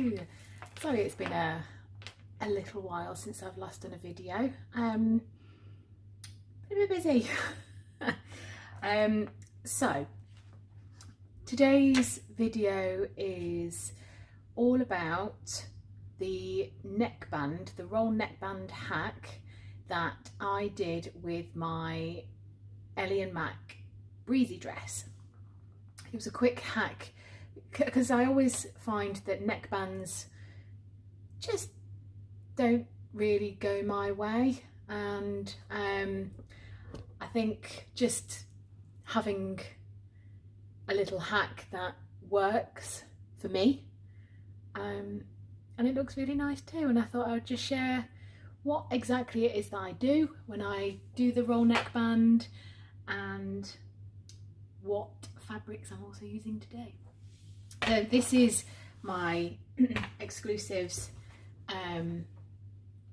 Hello! Sorry it's been a little while since I've last done a video. Been a bit busy. So today's video is all about the neckband, the roll neckband hack that I did with my Ellie Mac Breezy dress. It was a quick hack because I always find that neckbands just don't really go my way, and I think just having a little hack that works for me, and it looks really nice too, and I thought I would just share what exactly it is that I do when I do the roll neckband and what fabrics I'm also using today. This is my exclusives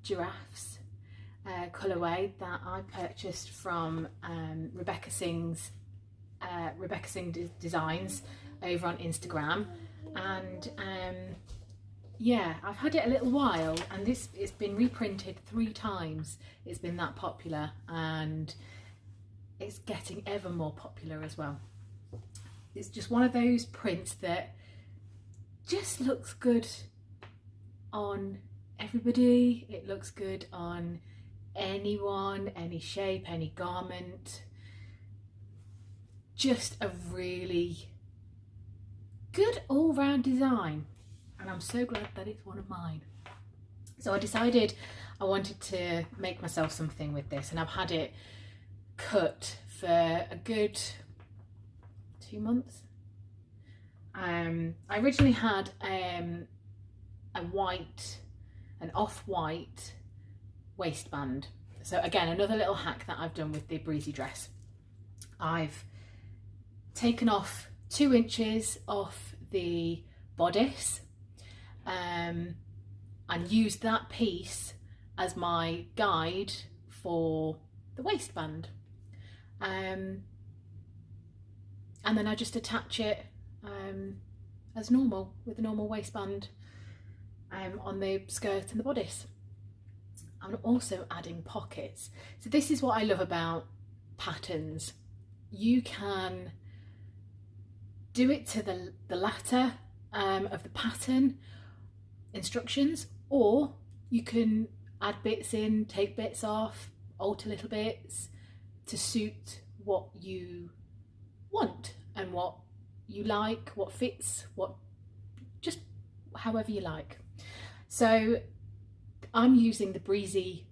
giraffes colourway that I purchased from Singh Designs over on Instagram, and yeah, I've had it a little while, and it's been reprinted 3 times. It's been that popular, and it's getting ever more popular as well. It's just one of those prints that just looks good on everybody. It looks good on anyone, any shape, any garment. Just a really good all-round design, and I'm so glad that it's one of mine. So I decided I wanted to make myself something with this, and I've had it cut for a good 2 months. I originally had an off-white waistband. So again, another little hack that I've done with the Breezy dress. I've taken off 2 inches off the bodice and used that piece as my guide for the waistband. And then I just attach it as normal, with a normal waistband on the skirt and the bodice. I'm also adding pockets. So this is what I love about patterns. You can do it to the latter of the pattern instructions, or you can add bits in, take bits off, alter little bits to suit what you want and what you like, what fits, just however you like. So I'm using the Breezy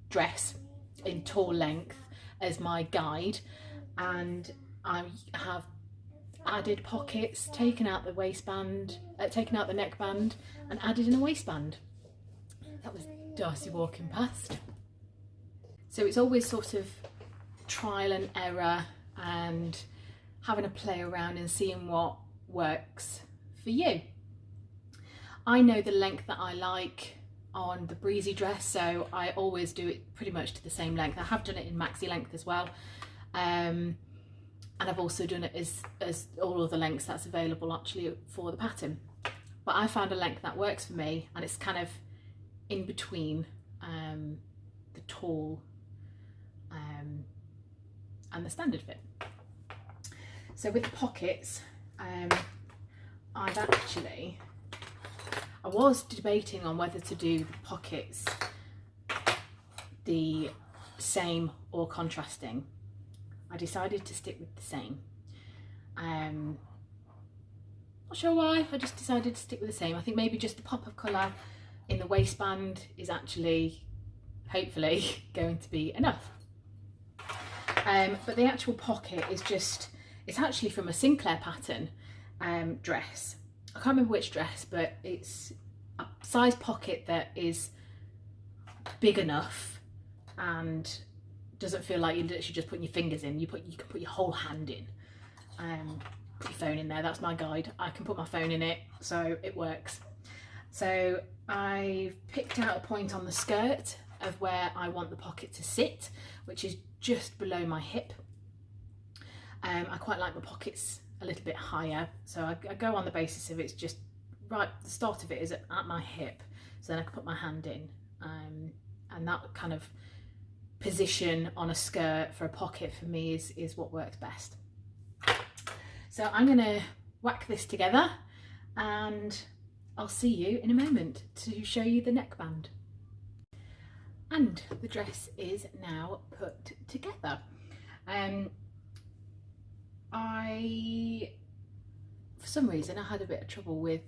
dress in tall length as my guide, and I have added pockets, taken out the waistband, taken out the neckband and added in a waistband. That was Darcy walking past. So it's always sort of trial and error and having a play around and seeing what works for you. I know the length that I like on the Breezy dress, so I always do it pretty much to the same length. I have done it in maxi length as well, and I've also done it as all other lengths that's available actually for the pattern. But I found a length that works for me, and it's kind of in between the tall and the standard fit. So with the pockets, I was debating on whether to do the pockets the same or contrasting. I decided to stick with the same. Not sure why, I just decided to stick with the same. I think maybe just the pop of colour in the waistband is actually, hopefully, going to be enough. But the actual pocket is just, it's actually from a Sinclair pattern dress. I can't remember which dress, but it's a size pocket that is big enough and doesn't feel like you're literally just putting your fingers in. You can put your whole hand in. Put your phone in there. That's my guide. I can put my phone in it, so it works. So I picked out a point on the skirt of where I want the pocket to sit, which is just below my hip. I quite like my pockets a little bit higher, so I go on the basis of it's just right, the start of it is at my hip, so then I can put my hand in, and that kind of position on a skirt for a pocket for me is what works best. So I'm going to whack this together and I'll see you in a moment to show you the neckband. And the dress is now put together. For some reason, I had a bit of trouble with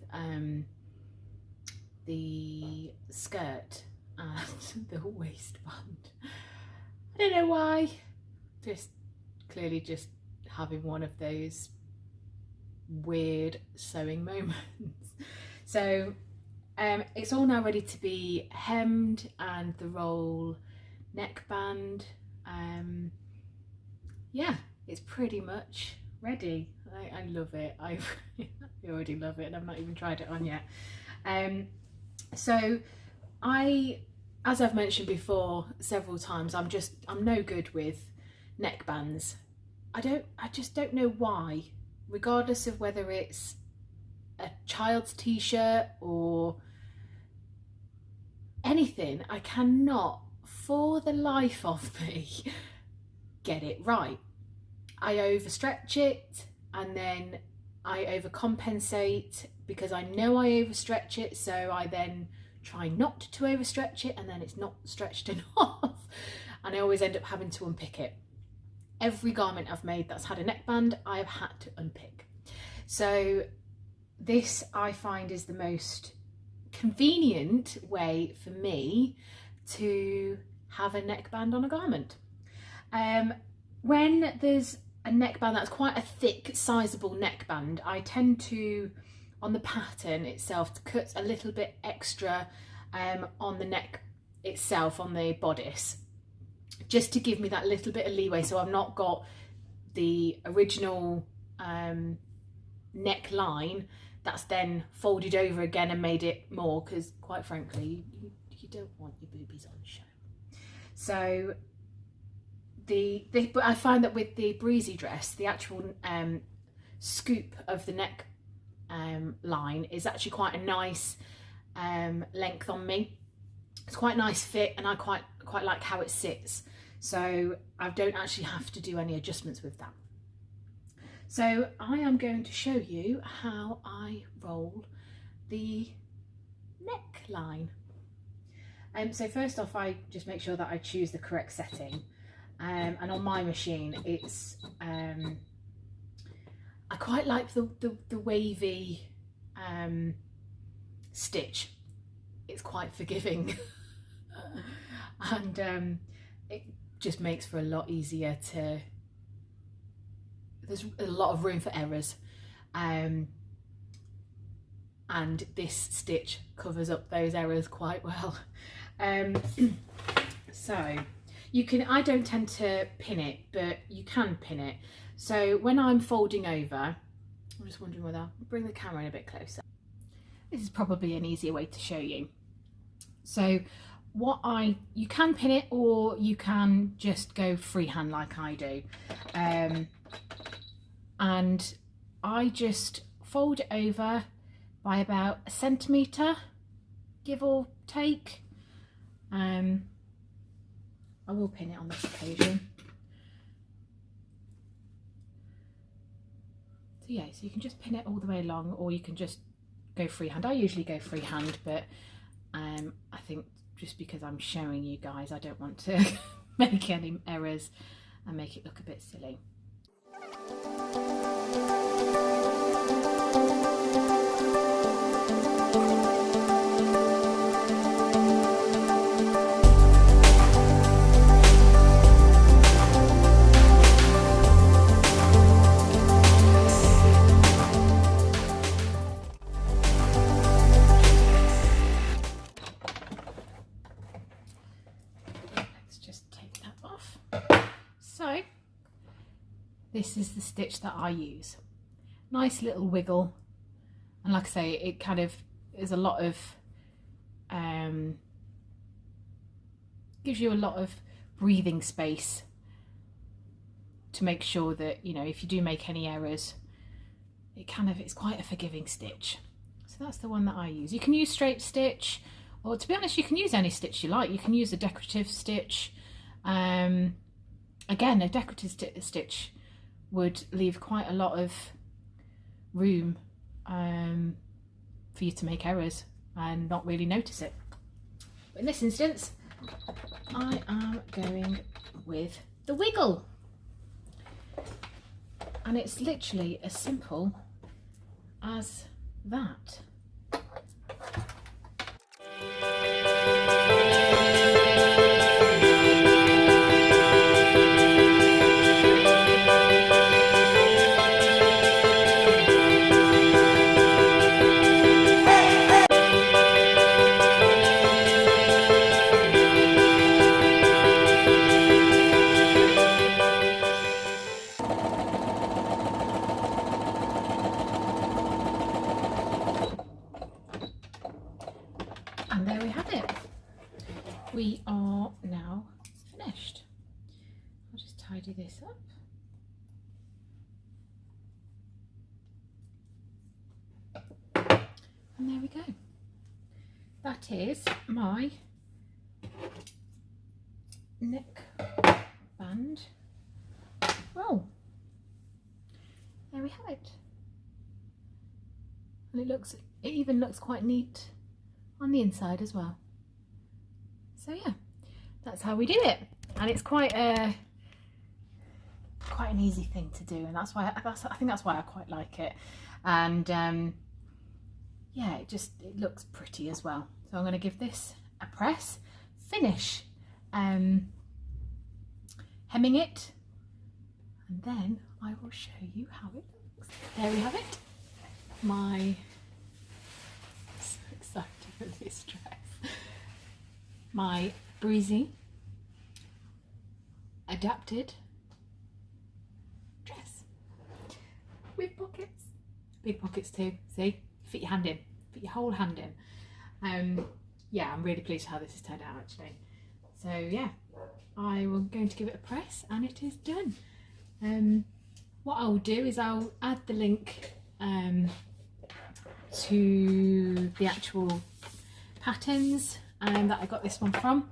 the skirt and the waistband. I don't know why. Clearly just having one of those weird sewing moments. So it's all now ready to be hemmed, and the roll neckband. Yeah, it's pretty much ready. I love it. I already love it, and I've not even tried it on yet. So as I've mentioned before several times, I'm no good with neckbands. I just don't know why, regardless of whether it's a child's t-shirt or anything, I cannot for the life of me get it right. I overstretch it, and then I overcompensate because I know I overstretch it, so I then try not to overstretch it, and then it's not stretched enough, and I always end up having to unpick it. Every garment I've made that's had a neckband, I've had to unpick. So this, I find, is the most convenient way for me to have a neckband on a garment. When there's a neckband that's quite a thick, sizable neckband, I tend to, on the pattern itself, to cut a little bit extra on the neck itself, on the bodice, just to give me that little bit of leeway, so I've not got the original neckline that's then folded over again and made it more, because quite frankly you don't want your boobies on show. So but I find that with the Breezy dress, the actual scoop of the neck line is actually quite a nice length on me. It's quite a nice fit, and I quite like how it sits, so I don't actually have to do any adjustments with that. So I am going to show you how I roll the neckline. So first off, I just make sure that I choose the correct setting, and on my machine it's I quite like the wavy stitch. It's quite forgiving and it just makes for a lot easier to, there's a lot of room for errors, and this stitch covers up those errors quite well. So you can, I don't tend to pin it, but you can pin it. So when I'm folding over, I'm just wondering whether I'll bring the camera in a bit closer. This is probably an easier way to show you. So you can pin it, or you can just go freehand like I do. And I just fold it over by about 1 centimetre, give or take. I will pin it on this occasion. So yeah, so you can just pin it all the way along, or you can just go freehand. I usually go freehand, but I think just because I'm showing you guys, I don't want to make any errors and make it look a bit silly. So this is the stitch that I use. Nice little wiggle, and like I say, it kind of is a lot of gives you a lot of breathing space to make sure that, you know, if you do make any errors, it's quite a forgiving stitch. So So that's the one that I use. You can use straight stitch, or to be honest, you can use any stitch you like. You can use a decorative stitch. Again, a decorative stitch would leave quite a lot of room for you to make errors and not really notice it. But in this instance, I am going with the wiggle. And it's literally as simple as that. And there we have it. We are now finished. I'll just tidy this up. And there we go. That is my neck band roll. There we have it. And it even looks quite neat on the inside as well. So yeah, that's how we do it, and it's quite an easy thing to do, and I think that's why I quite like it. And yeah, it looks pretty as well. So I'm going to give this a press, finish hemming it, and then I will show you how it looks. There we have it. I'm so excited for this dress. My Breezy adapted dress with pockets, big pockets too. See, fit your hand in, fit your whole hand in. Yeah, I'm really pleased with how this has turned out actually. So yeah, I will going to give it a press, and it is done. What I'll do is I'll add the link to the actual patterns that I got this one from,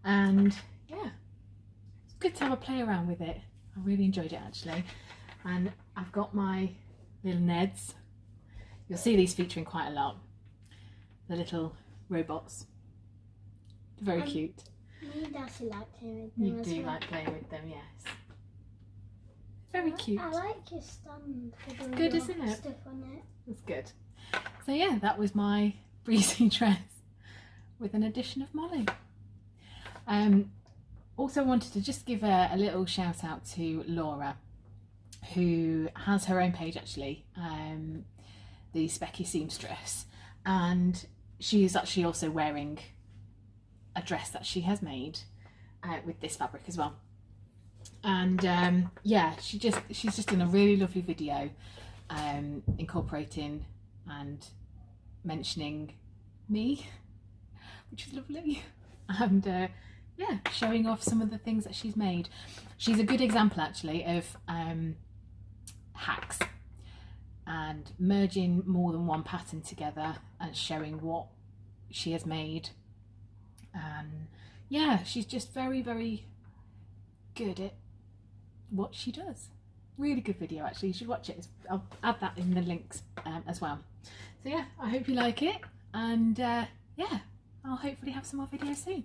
and yeah, it's good to have a play around with it. I really enjoyed it actually. And I've got my little Neds. You'll see these featuring quite a lot, the little robots. Very cute. Me and Daddy like playing with them. You do like playing with them, yes. Very cute. I like your stand. It's good, isn't it? Stuff on it. That's good. So yeah, that was my Breezy dress with an addition of Molly. Also wanted to just give a little shout out to Laura, who has her own page actually, the Specky Seamstress, and she is actually also wearing a dress that she has made with this fabric as well. And yeah, she's just done a really lovely video incorporating and mentioning me, which is lovely, and yeah, showing off some of the things that she's made. She's a good example actually of hacks and merging more than one pattern together and showing what she has made. Yeah, she's just very, very good at what she does. Really good video actually, you should watch it. I'll add that in the links as well. So yeah, I hope you like it, and yeah, I'll hopefully have some more videos soon.